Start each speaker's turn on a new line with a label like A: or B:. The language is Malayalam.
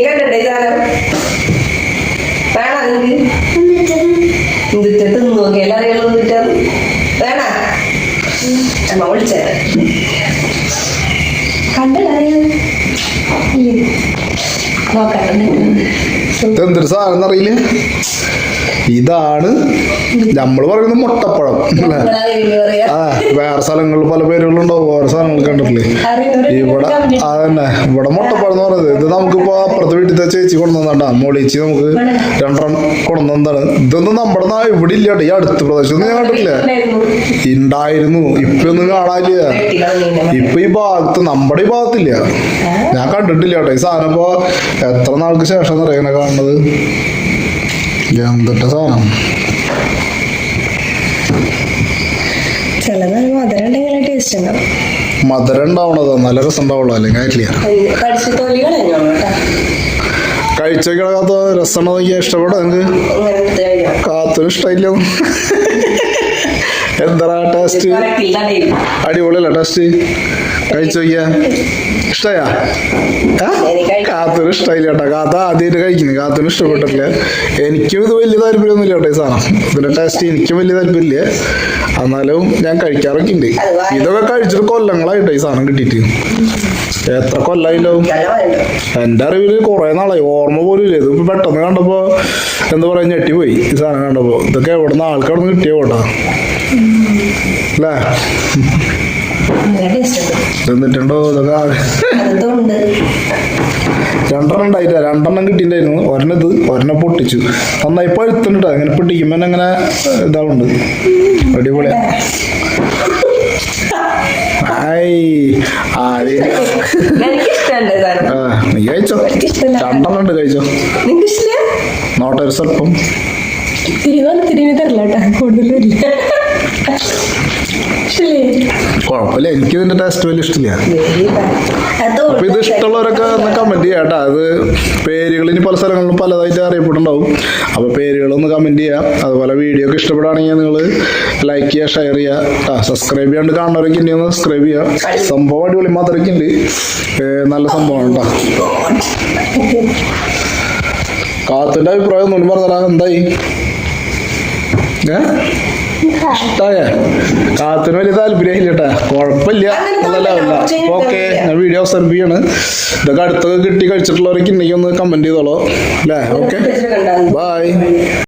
A: കണ്ടേ സാധനം വേണ എന്തിട്ട് നോക്കി എല്ലാവരും വന്നിട്ട് വേണ അമ്മ വിളിച്ചത്
B: എന്തൊരു സാധനം അറിയില്ലേ ഇതാണ് നമ്മള് പറയുന്നത് മുട്ടപ്പഴം ആ വേറെ സ്ഥലങ്ങളിൽ പല പേരുകളുണ്ടാവും ഓരോ സ്ഥലങ്ങൾ കണ്ടിട്ടില്ലേ ഇവിടെ അതന്നെ ഇവിടെ മുട്ടപ്പഴം എന്ന് പറയുന്നത് ഇത് നമുക്കിപ്പോ അപ്പുറത്തെ വീട്ടിലത്തെ ചേച്ചി കൊണ്ടുവന്നാണ്ടാ മോളിച്ചി നമുക്ക് രണ്ടെണ്ണം കൊണ്ടുവന്നതാണ് ഇതൊന്നും നമ്മുടെ ഇവിടെ ഇല്ല കേട്ടോ ഈ അടുത്ത പ്രദേശത്ത് ഞാൻ കണ്ടിട്ടില്ല ഉണ്ടായിരുന്നു ഇപ്പൊ ഒന്നും കാണാനില്ല ഇപ്പൊ ഈ ഭാഗത്ത് നമ്മുടെ ഈ ഭാഗത്തില്ല ഞാൻ കണ്ടിട്ടില്ല കേട്ടോ ഈ സാധനം ഇപ്പൊ എത്ര നാൾക്ക് ശേഷം അറിയാൻ കാണുന്നത് എന്തൊക്കെ സാധനം മധുരം ഉണ്ടാവണത് നല്ല രസം ഉണ്ടാവുള്ളൂ അല്ലെങ്കിൽ ആയിട്ടില്ല കഴിച്ചോക്കാത്ത രസം ഇഷ്ടപ്പെടാ നിങ്ങക്ക് കാത്തൊരു ഇഷ്ടമില്ല എന്താ ടേസ്റ്റ് അടിപൊളിയല്ല ടേസ്റ്റ് കഴിച്ചോക്കിയാ ഇഷ്ടയാ കാത്തൊരു ഇഷ്ടമില്ല കേട്ടോ കാത്ത ആദ്യമായിട്ട് കഴിക്കുന്നു കാത്തൊരു ഇഷ്ടപ്പെട്ടിട്ടില്ല എനിക്കും ഇത് വലിയ താല്പര്യമൊന്നുമില്ല കേട്ടോ ഈ സാധനം ഇതിന്റെ ടേസ്റ്റ് എനിക്കും വലിയ താല്പര്യമില്ല എന്നാലും ഞാൻ കഴിക്കാറൊക്കെ ഉണ്ട് ഇതൊക്കെ കഴിച്ചിട്ട് കൊല്ലങ്ങളായിട്ടോ ഈ സാധനം കിട്ടിയിട്ട് എത്ര കൊല്ലായിണ്ടാവും എന്റെ അറിവില് കുറെ നാളായി ഓർമ്മ പോലും ഇല്ല ഇതിപ്പോ പെട്ടെന്ന് കണ്ടപ്പോ എന്താ പറയാ ഞെട്ടിപ്പോയി ഈ സാധനം കണ്ടപ്പോ ഇതൊക്കെ എവിടെ നിന്ന് ആൾക്കാർ കിട്ടിയ പോട്ടാ അല്ലേ എന്നിട്ടുണ്ടോ ഇതൊക്കെ രണ്ടെണ്ണം ഉണ്ടായിട്ടാ രണ്ടെണ്ണം കിട്ടിയിട്ടുണ്ടായിരുന്നു ഒരെണ്ണം പൊട്ടിച്ചു നന്നായി പഴുത്തുണ്ട് അങ്ങനെ പൊട്ടിക്കുമ്പോ അങ്ങനെ ഇതാവുണ്ട് അടിപൊളിയാ നീ കഴിച്ചോ രണ്ടെണ്ണം ഉണ്ട് കഴിച്ചോ നോട്ടൊരു സ്വല്പം കുഴപ്പമില്ല എനിക്ക് ഇതിന്റെ ടേസ്റ്റ് വലിയ ഇഷ്ടമില്ല അപ്പൊ ഇത് ഇഷ്ടമുള്ളവരൊക്കെ ഒന്ന് കമന്റ് ചെയ്യാട്ടാ അത് പേരുകൾ ഇനി പല സ്ഥലങ്ങളിലും പലതായിട്ട് അറിയപ്പെട്ടുണ്ടാവും അപ്പൊ പേരുകളൊന്ന് കമന്റ് ചെയ്യാം അതുപോലെ വീഡിയോ ഒക്കെ ഇഷ്ടപ്പെടുകയാണെങ്കിൽ നിങ്ങൾ ലൈക്ക് ചെയ്യുക ഷെയർ ചെയ്യുക സബ്സ്ക്രൈബ് ചെയ്യാണ്ട് കാണുന്നവരൊക്കെ ഇനി ഒന്ന് സബ്സ്ക്രൈബ് ചെയ്യുക സംഭവം അടിപൊളി മാത്രമൊക്കെ ഉണ്ട് നല്ല സംഭവമാണ് കേട്ടോ കാത്തിന്റെ അഭിപ്രായം ഒന്നും പറഞ്ഞാ എന്തായി ഇഷ്ടായ കാത്തിന് വലിയ താല്പര്യമില്ല കേട്ടാ കുഴപ്പമില്ല നല്ലതല്ല ഓക്കെ ഞാൻ വീഡിയോ അവസാനിപ്പിക്കാണ് ഇതൊക്കെ അടുത്തൊക്കെ കിട്ടി കഴിച്ചിട്ടുള്ളവരൊക്കെ ഉണ്ടെങ്കിൽ ഒന്ന് കമന്റ് ചെയ്തോളൂ അല്ലേ ഓക്കെ ബൈ